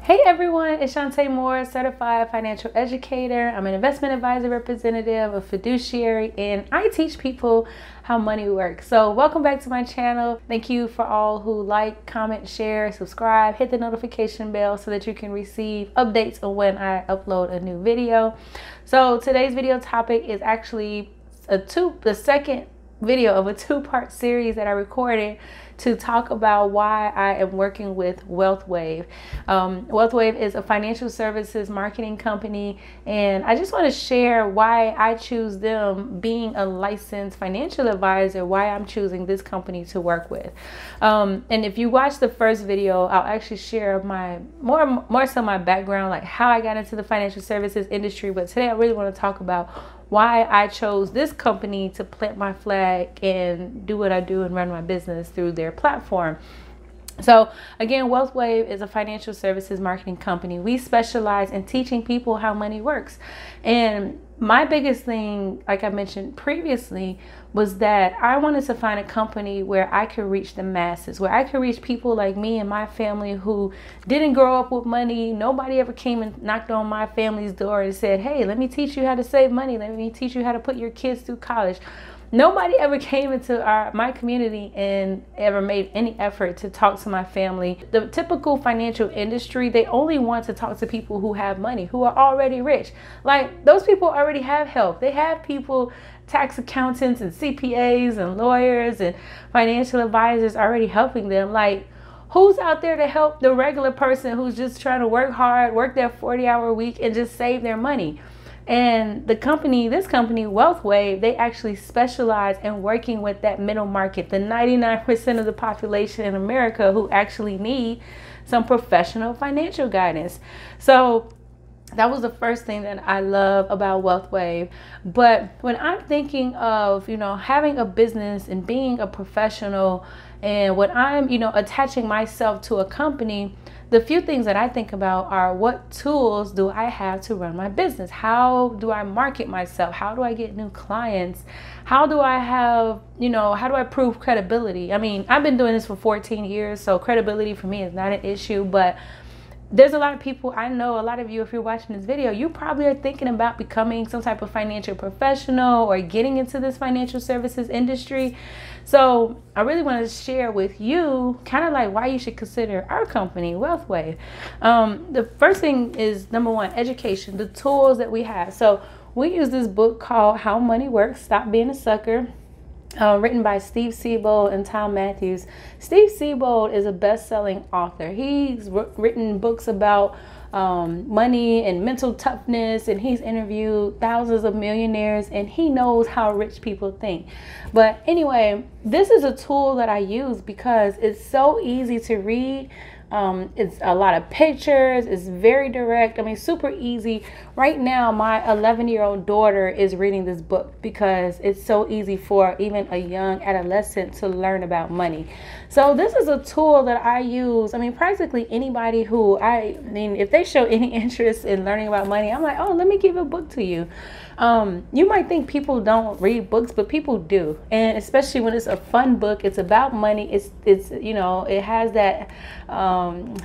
Hey everyone, it's Shantae Moore, certified financial educator. I'm an investment advisor representative, a fiduciary, and I teach people how money works. So welcome back to my channel. Thank you for all who like, comment, share, subscribe, hit the notification bell so that you can receive updates on when I upload a new video. So today's video topic is actually the second video of a two-part series that I recorded to talk about why I am working with WealthWave. WealthWave is a financial services marketing company, and I just want to share why I choose them, being a licensed financial advisor, why I'm choosing this company to work with. And if you watch the first video, I'll actually share my more so my background, like how I got into the financial services industry. But today I really want to talk about why I chose this company to plant my flag and do what I do and run my business through their platform. So again, WealthWave is a financial services marketing company. We specialize in teaching people how money works. And my biggest thing, like I mentioned previously, was that I wanted to find a company where I could reach the masses, where I could reach people like me and my family who didn't grow up with money. Nobody ever came and knocked on my family's door and said, hey, let me teach you how to save money. Let me teach you how to put your kids through college. Nobody ever came into my community and ever made any effort to talk to my family. The typical financial industry, they only want to talk to people who have money, who are already rich. Like, those people already have help. They have people, tax accountants and CPAs and lawyers and financial advisors already helping them. Like, who's out there to help the regular person who's just trying to work hard, work their 40-hour week and just save their money? And this company, WealthWave, they actually specialize in working with that middle market, the 99% of the population in America who actually need some professional financial guidance. So that was the first thing that I love about WealthWave. But when I'm thinking of, having a business and being a professional, and when I'm, attaching myself to a company, the few things that I think about are, what tools do I have to run my business? How do I market myself? How do I get new clients? How do I have, how do I prove credibility? I mean, I've been doing this for 14 years, so credibility for me is not an issue, but there's a lot of people, I know a lot of you, if you're watching this video, you probably are thinking about becoming some type of financial professional or getting into this financial services industry. So I really want to share with you kind of like why you should consider our company, WealthWave. The first thing is, number one, education, the tools that we have. So we use this book called How Money Works, Stop Being a Sucker. Written by Steve Siebold and Tom Matthews. Steve Siebold is a best-selling author. He's written books about money and mental toughness, and he's interviewed thousands of millionaires, and he knows how rich people think. But anyway, this is a tool that I use because it's so easy to read. It's a lot of pictures. It's very direct. I mean, super easy. Right now, my 11-year-old daughter is reading this book because it's so easy for even a young adolescent to learn about money. So this is a tool that I use. I mean, practically anybody who, if they show any interest in learning about money, I'm like, oh, let me give a book to you. You might think people don't read books, but people do. And especially when it's a fun book, it's about money. It's it has that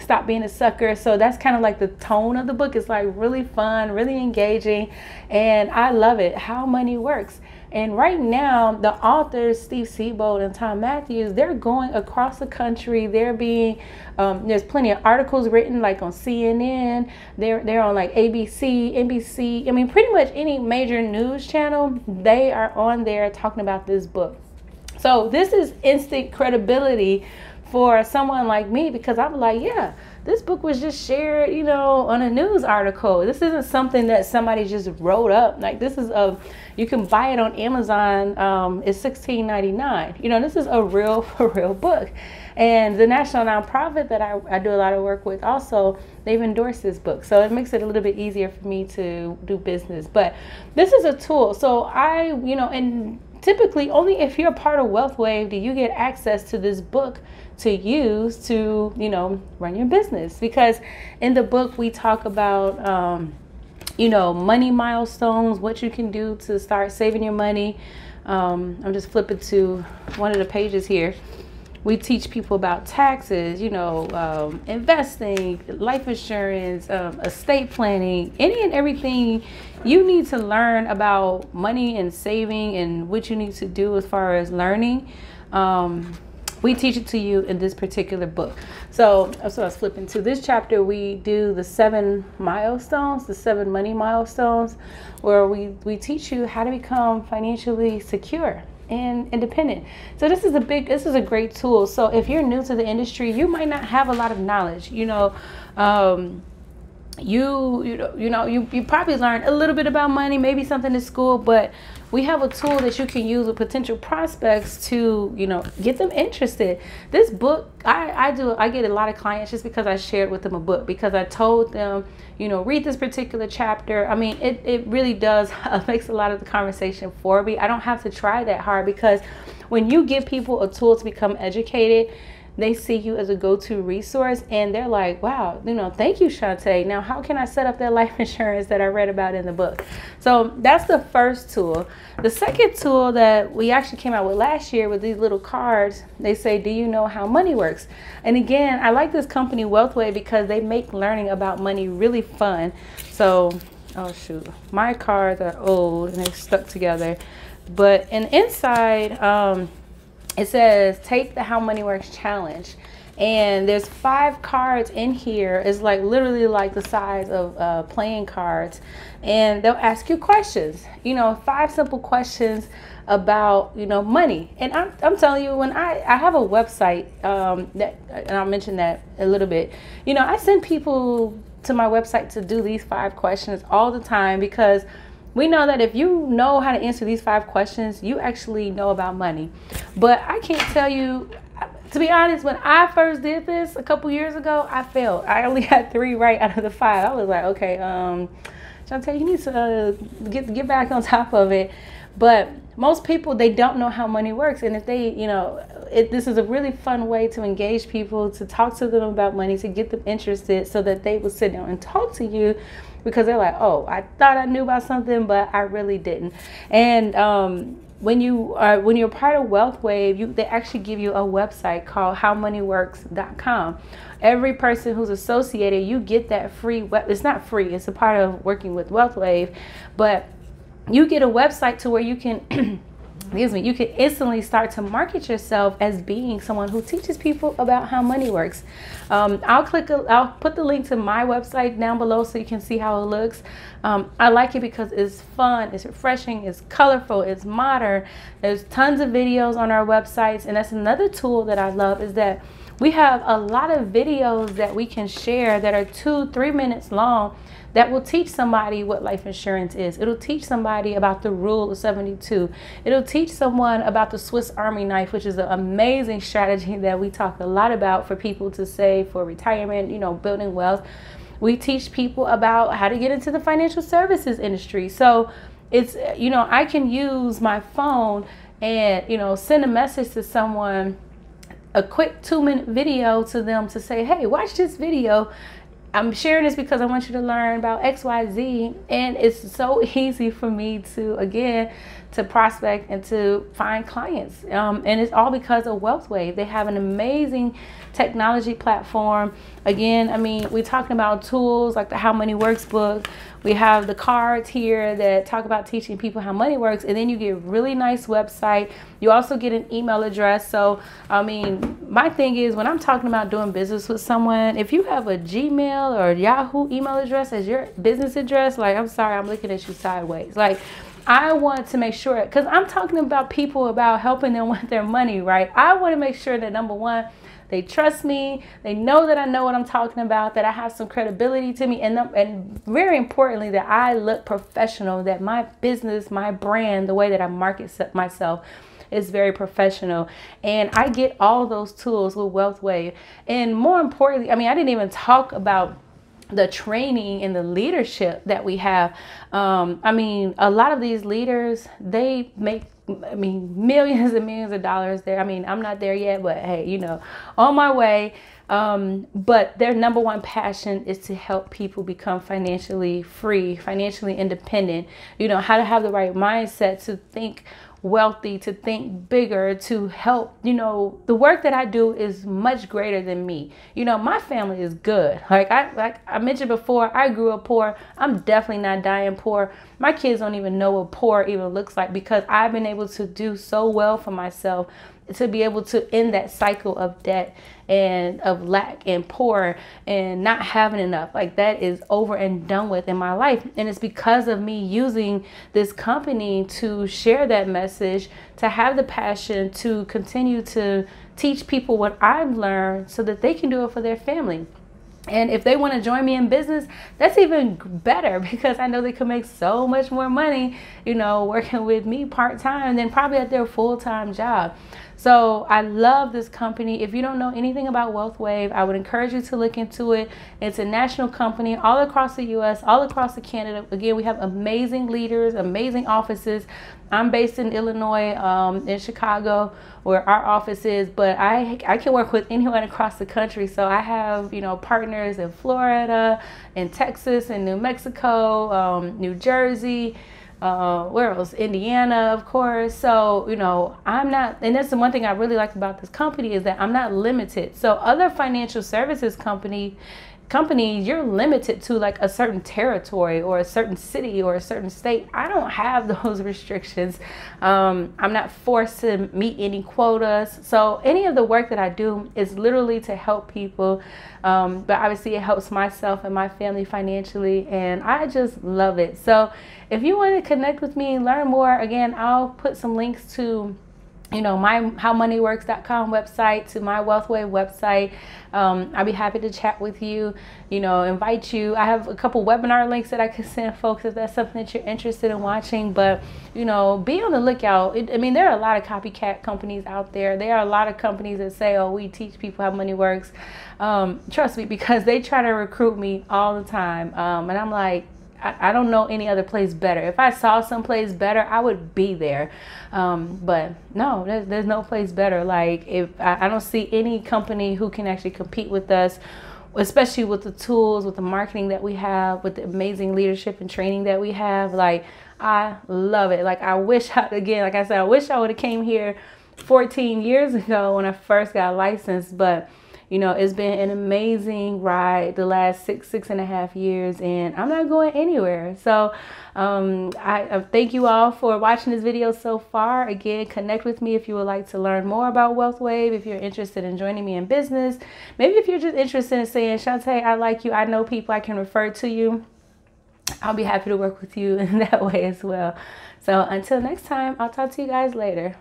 stop being a sucker. So that's kind of like the tone of the book. It's like really fun, really engaging, and I love it. How Money Works. And right now, the authors, Steve Siebold and Tom Matthews, they're going across the country. They're being, there's plenty of articles written like on CNN. They're on like ABC, NBC. I mean, pretty much any major news channel, they are on there talking about this book. So this is instant credibility for someone like me, because I'm like, yeah, this book was just shared, on a news article. This isn't something that somebody just wrote up. Like, this is you can buy it on Amazon. It's $16.99. This is a real book. And the national nonprofit that I do a lot of work with also, they've endorsed this book. So it makes it a little bit easier for me to do business. But this is a tool. So and typically only if you're a part of WealthWave do you get access to this book to use to, run your business. Because in the book we talk about, money milestones, what you can do to start saving your money. I'm just flipping to one of the pages here. We teach people about taxes, you know, investing, life insurance, estate planning, any and everything you need to learn about money and saving and what you need to do as far as learning. We teach it to you in this particular book. So I was flipping to this chapter. We do the 7 milestones, the 7 money milestones, where we teach you how to become financially secure and independent. So this is a great tool. So if you're new to the industry, you might not have a lot of knowledge, you know, you probably learned a little bit about money, maybe something in school, but we have a tool that you can use with potential prospects to, you know, get them interested. This book, I get a lot of clients just because I shared with them a book, because I told them, you know, read this particular chapter. I mean, it really does makes a lot of the conversation for me. I don't have to try that hard, because when you give people a tool to become educated, they see you as a go-to resource, and they're like, wow, you know, thank you, Shantae. Now, how can I set up that life insurance that I read about in the book? So that's the first tool. The second tool that we actually came out with last year with these little cards, they say, do you know how money works? And again, I like this company, WealthWave, because they make learning about money really fun. So, oh shoot, my cards are old and they're stuck together. But inside, it says, take the How Money Works challenge. And there's 5 cards in here. It's like literally like the size of playing cards. And they'll ask you questions, you know, 5 simple questions about, you know, money. And I'm telling you, when I have a website and I'll mention that a little bit, you know, I send people to my website to do these 5 questions all the time, because we know that if you know how to answer these 5 questions, you actually know about money. But I can't tell you, to be honest, when I first did this a couple years ago, I failed. I only had 3 right out of the 5. I was like, okay, Shantae, you need to get back on top of it. But most people, they don't know how money works. And if they, you know, this is a really fun way to engage people, to talk to them about money, to get them interested, so that they will sit down and talk to you, because they're like, oh, I thought I knew about something, but I really didn't. And when you're part of WealthWave, they actually give you a website called howmoneyworks.com. Every person who's associated, you get that free it's not free, it's a part of working with WealthWave, but you get a website to where you can you can instantly start to market yourself as being someone who teaches people about how money works. I'll put the link to my website down below so you can see how it looks. I like it because it's fun, it's refreshing, it's colorful, it's modern. There's tons of videos on our websites, and that's another tool that I love, is that we have a lot of videos that we can share that are 2-3 minutes long, that will teach somebody what life insurance is. It'll teach somebody about the rule of 72. It'll teach someone about the Swiss Army knife, which is an amazing strategy that we talk a lot about for people to save for retirement, you know, building wealth. We teach people about how to get into the financial services industry. So it's, you know, I can use my phone and, you know, send a message to someone, a quick 2-minute video to them, to say, hey, watch this video. I'm sharing this because I want you to learn about XYZ. And it's so easy for me to, again, to prospect and to find clients. And it's all because of WealthWave. They have an amazing technology platform. Again, I mean, we're talking about tools like the How Money Works book. We have the cards here that talk about teaching people how money works. And then you get a really nice website. You also get an email address. So, I mean, my thing is, when I'm talking about doing business with someone, if you have a Gmail or Yahoo email address as your business address, like, I'm sorry, I'm looking at you sideways. Like, I want to make sure, because I'm talking about people, about helping them with their money, right? I want to make sure that, number one, they trust me, they know that I know what I'm talking about, that I have some credibility to me, and very importantly, that I look professional, that my business, my brand, the way that I market myself is very professional. And I get all those tools with WealthWave. And more importantly, I mean, I didn't even talk about the training and the leadership that we have. I mean, a lot of these leaders, they make, I mean, millions and millions of dollars there. I mean, I'm not there yet, but hey, you know, on my way. But their number one passion is to help people become financially free, financially independent, you know, how to have the right mindset to think wealthy, to think bigger, to help. You know, the work that I do is much greater than me. You know, my family is good. Like I mentioned before, I grew up poor. I'm definitely not dying poor. My kids don't even know what poor even looks like, because I've been able to do so well for myself to be able to end that cycle of debt and of lack and poor and not having enough. Like, that is over and done with in my life. And it's because of me using this company to share that message, to have the passion to continue to teach people what I've learned so that they can do it for their family. And if they want to join me in business, that's even better, because I know they can make so much more money, you know, working with me part-time than probably at their full-time job. So I love this company. If you don't know anything about WealthWave, I would encourage you to look into it. It's a national company all across the US, all across the Canada. Again, we have amazing leaders, amazing offices. I'm based in Illinois, in Chicago, where our office is, but I can work with anyone across the country. So I have, you know, partners in Florida, in Texas, in New Mexico, New Jersey, where else? Indiana, of course. So, you know, I'm not, and that's the one thing I really like about this company, is that I'm not limited. So other financial services companies, you're limited to like a certain territory or a certain city or a certain state. I don't have those restrictions. I'm not forced to meet any quotas. So any of the work that I do is literally to help people. But obviously it helps myself and my family financially, and I just love it. So if you want to connect with me and learn more, again, I'll put some links to, you know, my howmoneyworks.com website, to my WealthWave website. I'll be happy to chat with you, you know, invite you. I have a couple webinar links that I can send folks if that's something that you're interested in watching. But, you know, be on the lookout. I mean, there are a lot of copycat companies out there. There are a lot of companies that say, oh, we teach people how money works. Trust me, because they try to recruit me all the time. And I'm like, I don't know any other place better. If I saw someplace better, I would be there. But no, there's no place better. Like, if I don't see any company who can actually compete with us, especially with the tools, with the marketing that we have, with the amazing leadership and training that we have. Like, I love it. Like, I wish again, like I said, I wish I would have came here 14 years ago when I first got licensed. But you know, it's been an amazing ride the last six and a half years, and I'm not going anywhere. So I thank you all for watching this video so far. Again, connect with me if you would like to learn more about WealthWave, if you're interested in joining me in business. Maybe if you're just interested in saying, Shantae, I like you, I know people I can refer to you. I'll be happy to work with you in that way as well. So until next time, I'll talk to you guys later.